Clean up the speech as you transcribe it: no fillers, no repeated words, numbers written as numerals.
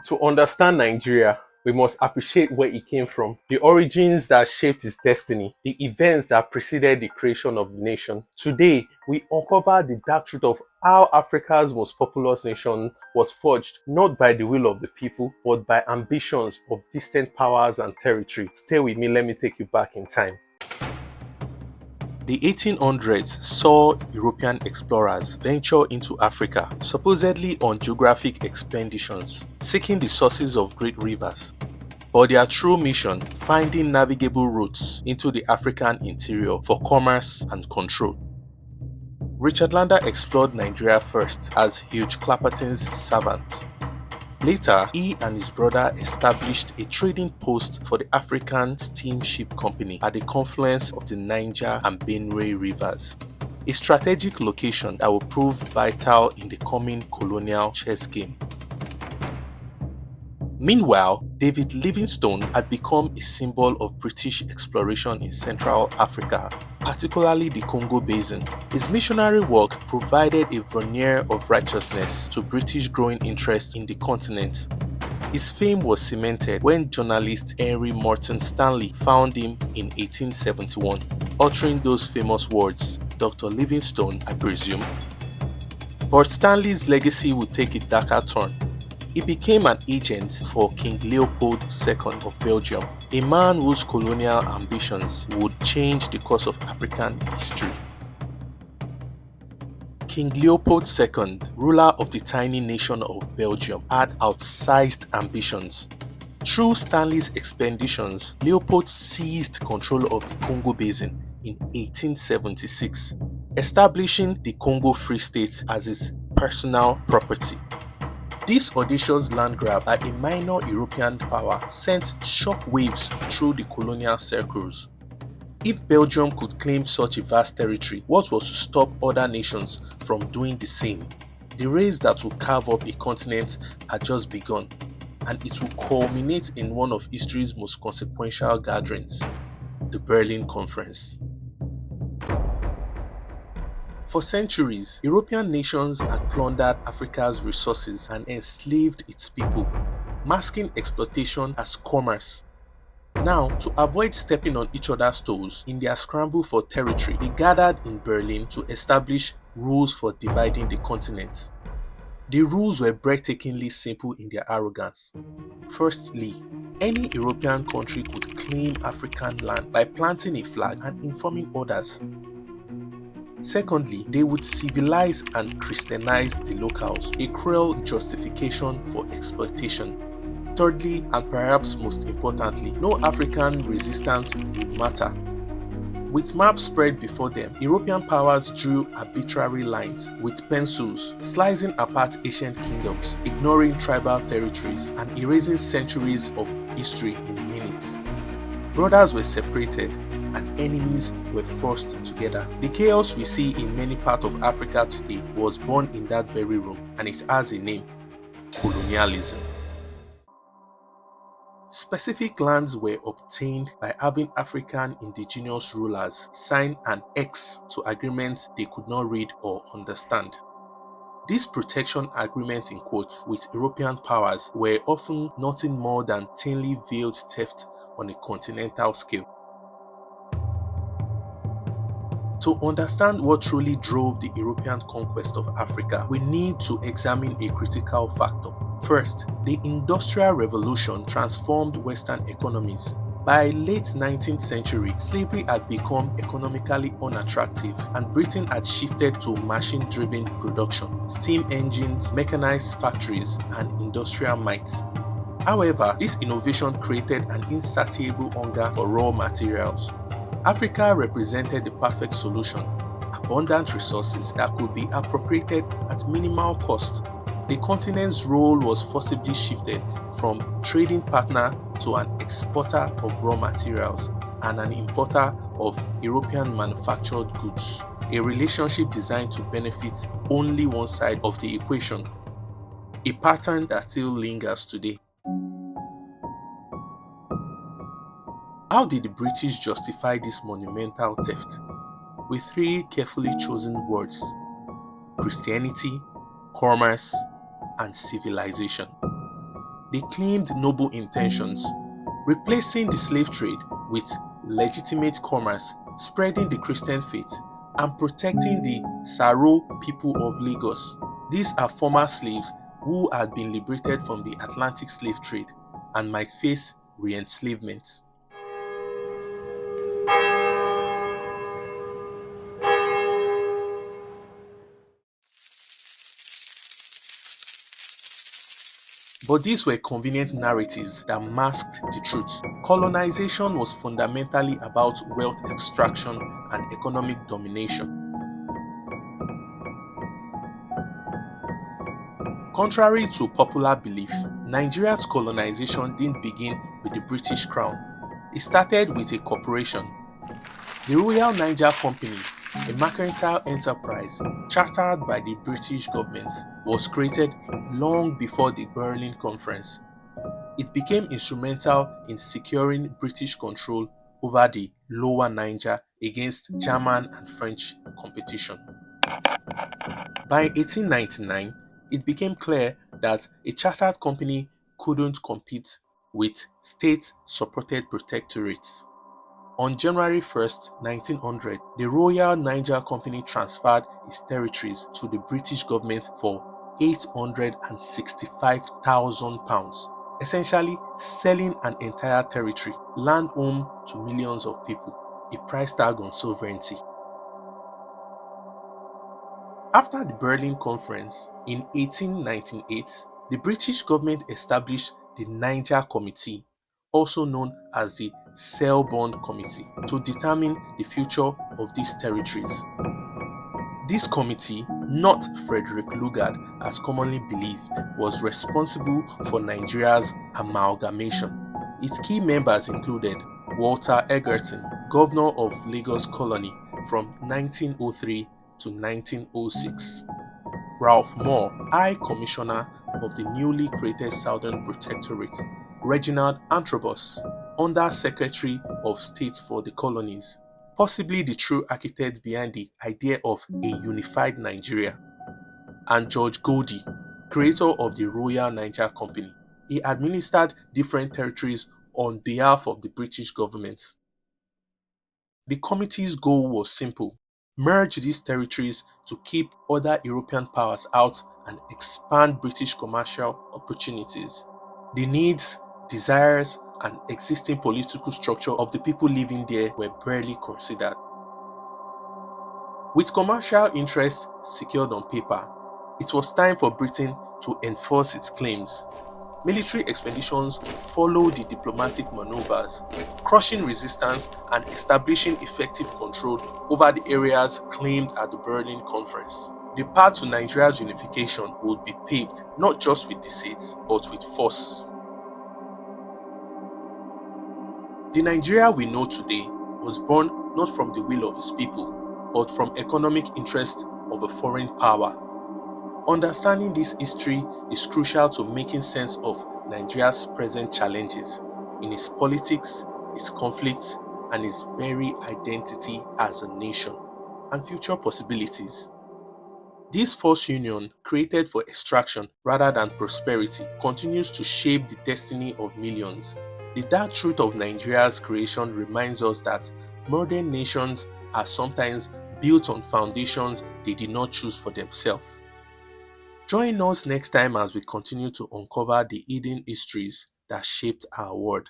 To understand Nigeria, we must appreciate where it came from, the origins that shaped its destiny, the events that preceded the creation of the nation. Today, we uncover the dark truth of how Africa's most populous nation was forged not by the will of the people, but by ambitions of distant powers and territory. Stay with me, let me take you back in time. The 1800s saw European explorers venture into Africa, supposedly on geographic expeditions, seeking the sources of great rivers. But their true mission, finding navigable routes into the African interior for commerce and control. Richard Lander explored Nigeria first as Hugh Clapperton's servant. Later, he and his brother established a trading post for the African Steamship Company at the confluence of the Niger and Benue rivers, a strategic location that will prove vital in the coming colonial chess game. Meanwhile, David Livingstone had become a symbol of British exploration in Central Africa, particularly the Congo Basin. His missionary work provided a veneer of righteousness to British growing interest in the continent. His fame was cemented when journalist Henry Morton Stanley found him in 1871, uttering those famous words, "Dr. Livingstone, I presume." But Stanley's legacy would take a darker turn. He became an agent for King Leopold II of Belgium, a man whose colonial ambitions would change the course of African history. King Leopold II, ruler of the tiny nation of Belgium, had outsized ambitions. Through Stanley's expeditions, Leopold seized control of the Congo Basin in 1876, establishing the Congo Free State as his personal property. This audacious land grab by a minor European power sent shockwaves through the colonial circles. If Belgium could claim such a vast territory, what was to stop other nations from doing the same? The race that will carve up a continent had just begun, and it will culminate in one of history's most consequential gatherings, the Berlin Conference. For centuries, European nations had plundered Africa's resources and enslaved its people, masking exploitation as commerce. Now, to avoid stepping on each other's toes in their scramble for territory, they gathered in Berlin to establish rules for dividing the continent. The rules were breathtakingly simple in their arrogance. Firstly, any European country could claim African land by planting a flag and informing others. Secondly, they would civilize and Christianize the locals, a cruel justification for exploitation. Thirdly, and perhaps most importantly, no African resistance would matter. With maps spread before them, European powers drew arbitrary lines with pencils, slicing apart ancient kingdoms, ignoring tribal territories, and erasing centuries of history in minutes. Brothers were separated, and enemies were forced together. The chaos we see in many parts of Africa today was born in that very room, and it has a name: colonialism. Specific lands were obtained by having African indigenous rulers sign an X to agreements they could not read or understand. These protection agreements in quotes with European powers were often nothing more than thinly veiled theft on a continental scale. To understand what truly drove the European conquest of Africa, we need to examine a critical factor. First, the Industrial Revolution transformed Western economies. By late 19th century, slavery had become economically unattractive, and Britain had shifted to machine-driven production, steam engines, mechanized factories, and industrial might. However, this innovation created an insatiable hunger for raw materials. Africa represented the perfect solution: abundant resources that could be appropriated at minimal cost. The continent's role was forcibly shifted from trading partner to an exporter of raw materials and an importer of European manufactured goods, a relationship designed to benefit only one side of the equation, a pattern that still lingers today. How did the British justify this monumental theft? With three carefully chosen words: Christianity, commerce, and civilization. They claimed noble intentions, replacing the slave trade with legitimate commerce, spreading the Christian faith, and protecting the Saro people of Lagos. These are former slaves who had been liberated from the Atlantic slave trade and might face re-enslavement. But these were convenient narratives that masked the truth. Colonization was fundamentally about wealth extraction and economic domination. Contrary to popular belief, Nigeria's colonization didn't begin with the British Crown. It started with a corporation, the Royal Niger Company, a mercantile enterprise chartered by the British government, was created long before the Berlin Conference. It became instrumental in securing British control over the lower Niger against German and French competition. By 1899, it became clear that a chartered company couldn't compete with state-supported protectorates. On January 1st, 1900, the Royal Niger Company transferred its territories to the British government for £865,000, essentially selling an entire territory, land home to millions of people, a price tag on sovereignty. After the Berlin Conference in 1898, the British government established the Niger Committee, also known as the Selborne Committee, to determine the future of these territories. This committee, not Frederick Lugard as commonly believed, was responsible for Nigeria's amalgamation. Its key members included Walter Egerton, governor of Lagos Colony from 1903 to 1906, Ralph Moore, High Commissioner of the newly created Southern Protectorate, Reginald Antrobus, Under Secretary of State for the Colonies, possibly the true architect behind the idea of a unified Nigeria, and George Goldie, creator of the Royal Niger Company. He administered different territories on behalf of the British government. The committee's goal was simple: merge these territories to keep other European powers out and expand British commercial opportunities. The needs, desires, and existing political structure of the people living there were barely considered. With commercial interests secured on paper, it was time for Britain to enforce its claims. Military expeditions followed the diplomatic maneuvers, crushing resistance and establishing effective control over the areas claimed at the Berlin Conference. The path to Nigeria's unification would be paved not just with deceit, but with force. The Nigeria we know today was born not from the will of its people, but from economic interest of a foreign power. Understanding this history is crucial to making sense of Nigeria's present challenges in its politics, its conflicts, and its very identity as a nation, and future possibilities. This forced union, created for extraction rather than prosperity, continues to shape the destiny of millions. The dark truth of Nigeria's creation reminds us that modern nations are sometimes built on foundations they did not choose for themselves. Join us next time as we continue to uncover the hidden histories that shaped our world.